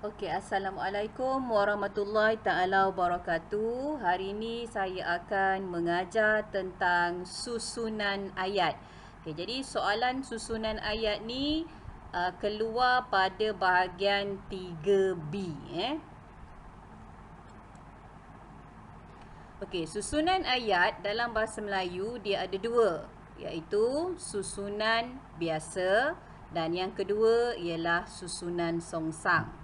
Okey, Assalamualaikum warahmatullahi taala wabarakatuh. Hari ini saya akan mengajar tentang susunan ayat. Okey, jadi soalan susunan ayat ni keluar pada bahagian 3B Okey, susunan ayat dalam bahasa Melayu dia ada dua, iaitu susunan biasa dan yang kedua ialah susunan songsang.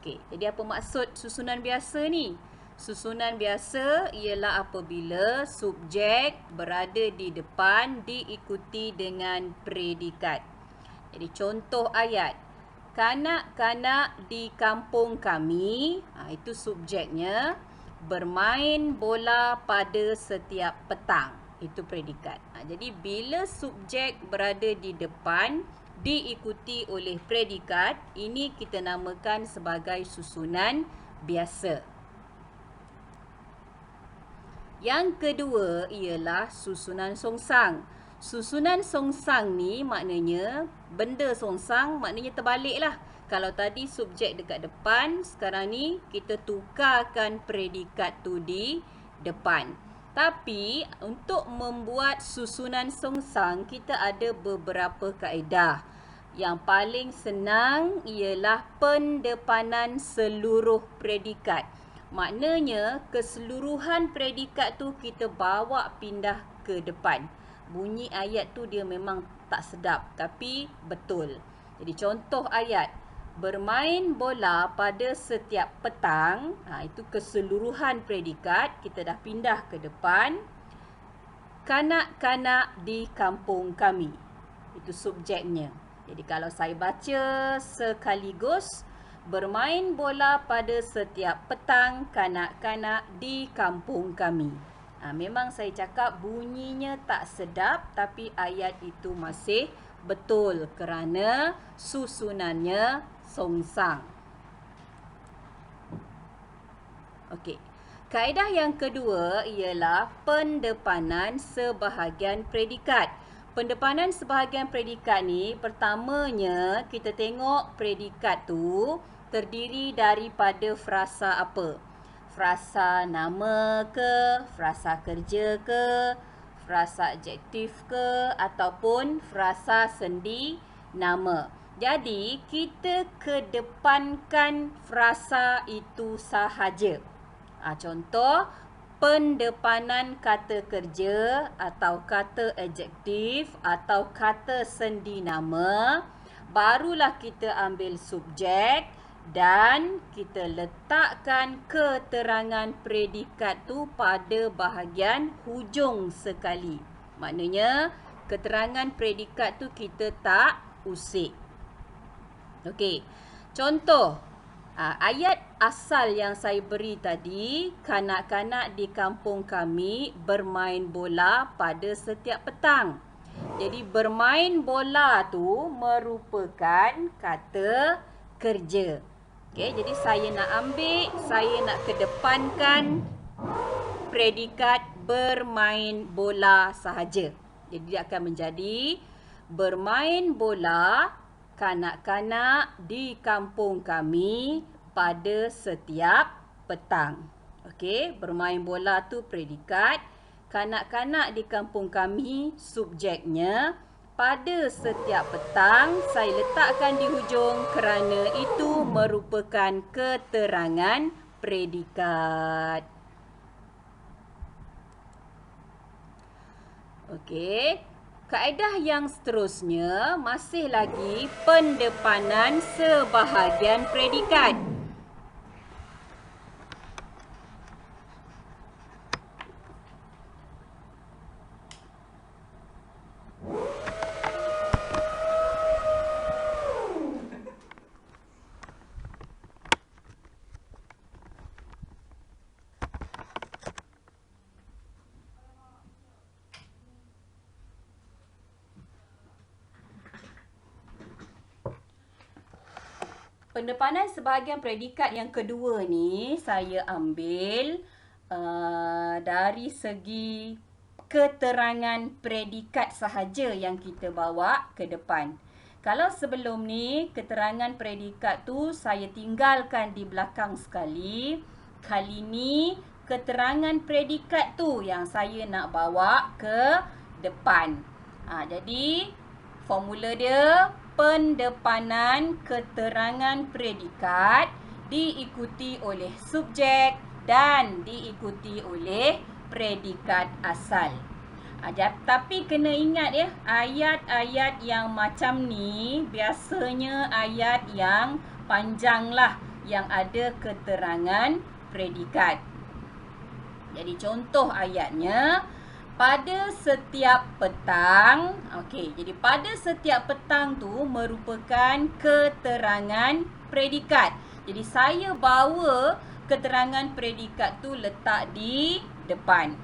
Okey, jadi apa maksud susunan biasa ni? Susunan biasa ialah apabila subjek berada di depan diikuti dengan predikat. Jadi contoh ayat, kanak-kanak di kampung kami, itu subjeknya, bermain bola pada setiap petang. Itu predikat. Jadi bila subjek berada di depan diikuti oleh predikat, ini kita namakan sebagai susunan biasa. Yang kedua ialah susunan songsang. Susunan songsang ni maknanya benda songsang, maknanya terbalik lah. Kalau tadi subjek dekat depan, sekarang ni kita tukarkan predikat tu di depan. Tapi untuk membuat susunan songsang, kita ada beberapa kaedah. Yang paling senang ialah pendepanan seluruh predikat. Maknanya keseluruhan predikat tu kita bawa pindah ke depan. Bunyi ayat tu dia memang tak sedap tapi betul. Jadi contoh ayat, bermain bola pada setiap petang, itu keseluruhan predikat, kita dah pindah ke depan. Kanak-kanak di kampung kami, itu subjeknya. Jadi kalau saya baca sekaligus, bermain bola pada setiap petang kanak-kanak di kampung kami. Memang saya cakap bunyinya tak sedap, tapi ayat itu masih betul kerana susunannya songsang. Okey. Kaedah yang kedua ialah pendepanan sebahagian predikat. Pendepanan sebahagian predikat ni, pertamanya kita tengok predikat tu terdiri daripada frasa apa? Frasa nama ke, frasa kerja ke, frasa adjektif ke, ataupun frasa sendi nama. Jadi kita kedepankan frasa itu sahaja. Contoh, pendepanan kata kerja atau kata adjektif atau kata sendi nama, barulah kita ambil subjek dan kita letakkan keterangan predikat tu pada bahagian hujung sekali. Maknanya keterangan predikat tu kita tak usik. Okey, contoh ayat asal yang saya beri tadi, kanak-kanak di kampung kami bermain bola pada setiap petang. Jadi bermain bola tu merupakan kata kerja. Okey, jadi saya nak kedepankan predikat bermain bola sahaja. Jadi dia akan menjadi bermain bola kanak-kanak di kampung kami pada setiap petang. Okey, bermain bola tu predikat, kanak-kanak di kampung kami subjeknya, pada setiap petang saya letakkan di hujung kerana itu merupakan keterangan predikat. Okey, kaedah yang seterusnya masih lagi pendepanan sebahagian predikat. Pendepanan sebahagian predikat yang kedua ni saya ambil dari segi keterangan predikat sahaja yang kita bawa ke depan. Kalau sebelum ni keterangan predikat tu saya tinggalkan di belakang sekali, kali ni keterangan predikat tu yang saya nak bawa ke depan. Jadi formula dia pendepanan keterangan predikat diikuti oleh subjek dan diikuti oleh predikat asal. Tapi kena ingat ya, ayat-ayat yang macam ni biasanya ayat yang panjang lah, yang ada keterangan predikat. Jadi contoh ayatnya, pada setiap petang. Okey, jadi pada setiap petang tu merupakan keterangan predikat. Jadi saya bawa keterangan predikat tu letak di depan.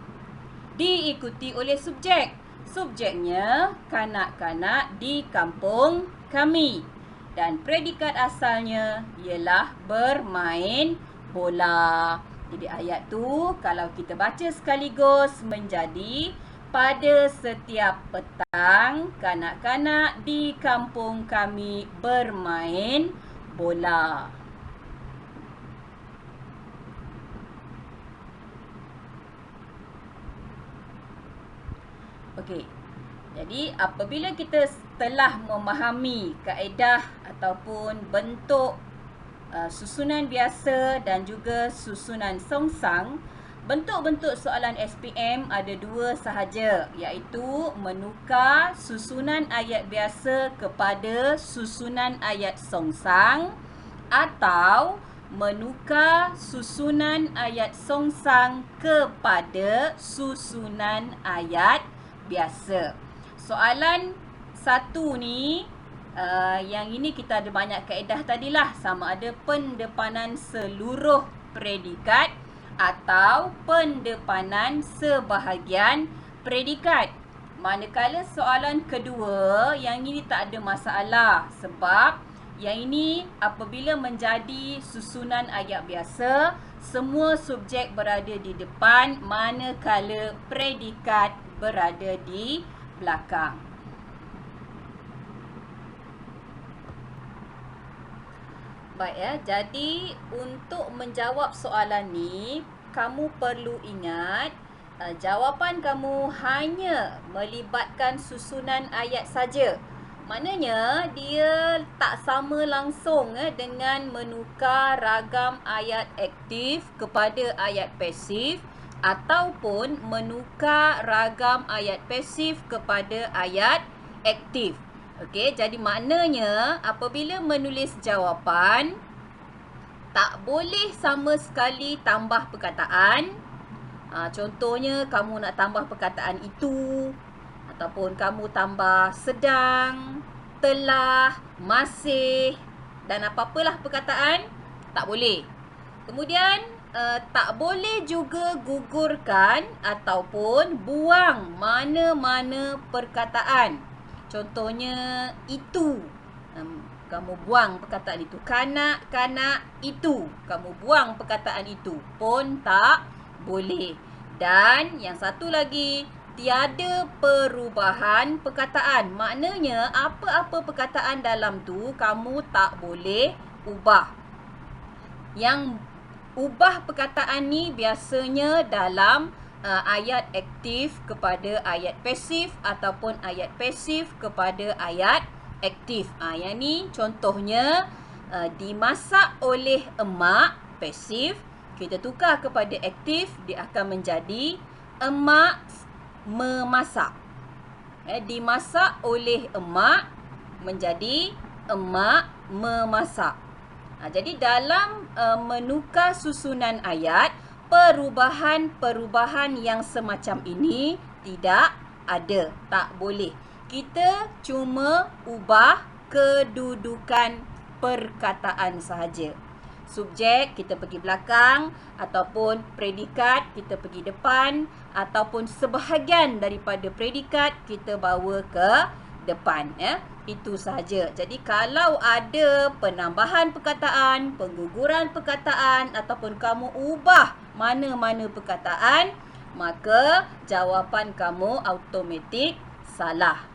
Diikuti oleh subjek. Subjeknya kanak-kanak di kampung kami. Dan predikat asalnya ialah bermain bola. Jadi ayat tu kalau kita baca sekaligus menjadi pada setiap petang kanak-kanak di kampung kami bermain bola. Okey. Jadi apabila kita telah memahami kaedah ataupun bentuk susunan biasa dan juga susunan songsang, bentuk-bentuk soalan SPM ada dua sahaja, iaitu menukar susunan ayat biasa kepada susunan ayat songsang atau menukar susunan ayat songsang kepada susunan ayat biasa. Soalan satu ni, yang ini kita ada banyak kaedah tadilah, sama ada pendepanan seluruh predikat atau pendepanan sebahagian predikat. Manakala soalan kedua, yang ini tak ada masalah sebab yang ini apabila menjadi susunan ayat biasa, semua subjek berada di depan manakala predikat berada di belakang. Baik ya, jadi untuk menjawab soalan ni, kamu perlu ingat jawapan kamu hanya melibatkan susunan ayat saja. Maknanya dia tak sama langsung dengan menukar ragam ayat aktif kepada ayat pasif ataupun menukar ragam ayat pasif kepada ayat aktif. Okey, jadi maknanya apabila menulis jawapan, tak boleh sama sekali tambah perkataan. Contohnya kamu nak tambah perkataan itu, ataupun kamu tambah sedang, telah, masih dan apa-apalah perkataan, tak boleh. Kemudian tak boleh juga gugurkan ataupun buang mana-mana perkataan. Contohnya itu, kamu buang perkataan itu. Kanak-kanak itu, kamu buang perkataan itu pun tak boleh. Dan yang satu lagi, tiada perubahan perkataan. Maknanya apa-apa perkataan dalam tu kamu tak boleh ubah. Yang ubah perkataan ni biasanya dalam ayat aktif kepada ayat pasif ataupun ayat pasif kepada ayat aktif. Yang ni contohnya dimasak oleh emak, pasif, kita tukar kepada aktif, dia akan menjadi emak memasak. Dimasak oleh emak menjadi emak memasak. Jadi dalam menukar susunan ayat, perubahan-perubahan yang semacam ini tidak ada, tak boleh. Kita cuma ubah kedudukan perkataan sahaja. Subjek kita pergi belakang, ataupun predikat kita pergi depan, ataupun sebahagian daripada predikat kita bawa ke depan. Itu sahaja. Jadi kalau ada penambahan perkataan, pengguguran perkataan ataupun kamu ubah mana-mana perkataan, maka jawapan kamu automatik salah.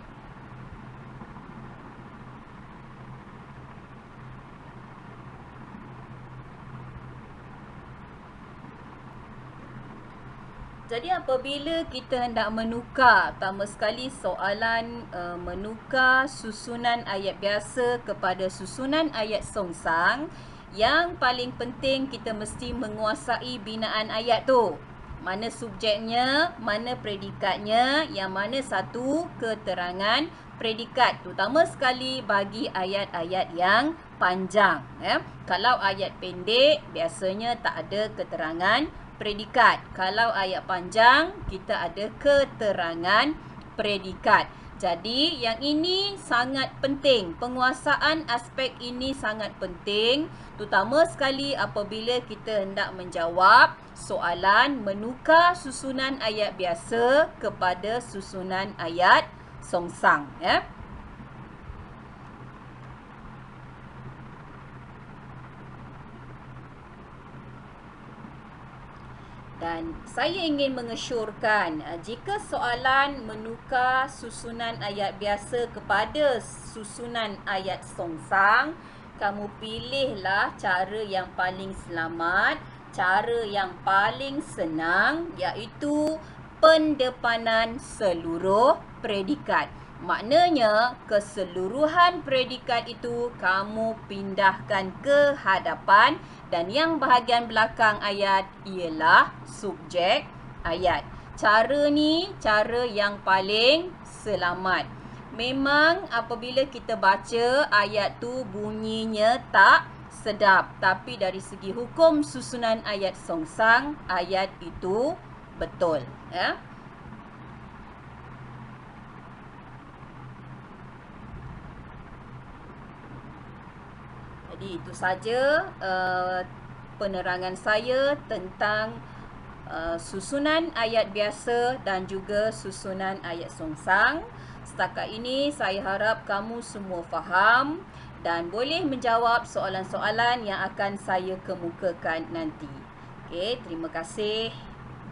Jadi apabila kita hendak menukar, pertama sekali soalan menukar susunan ayat biasa kepada susunan ayat songsang, yang paling penting kita mesti menguasai binaan ayat tu. Mana subjeknya, mana predikatnya, yang mana satu keterangan predikat. Terutama sekali bagi ayat-ayat yang panjang. Kalau ayat pendek, biasanya tak ada keterangan predikat. Kalau ayat panjang, kita ada keterangan predikat. Jadi, yang ini sangat penting. Penguasaan aspek ini sangat penting. Terutama sekali apabila kita hendak menjawab soalan menukar susunan ayat biasa kepada susunan ayat songsang. Dan saya ingin mengesyorkan, jika soalan menukar susunan ayat biasa kepada susunan ayat songsang, kamu pilihlah cara yang paling selamat, cara yang paling senang, iaitu pendepanan seluruh predikat. Maknanya, keseluruhan predikat itu kamu pindahkan ke hadapan dan yang bahagian belakang ayat ialah subjek ayat. Cara ni cara yang paling selamat. Memang apabila kita baca ayat tu bunyinya tak sedap, tapi dari segi hukum susunan ayat songsang, ayat itu betul. Jadi itu saja penerangan saya tentang susunan ayat biasa dan juga susunan ayat songsang. Setakat ini saya harap kamu semua faham dan boleh menjawab soalan-soalan yang akan saya kemukakan nanti. Okey, terima kasih.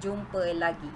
Jumpa lagi.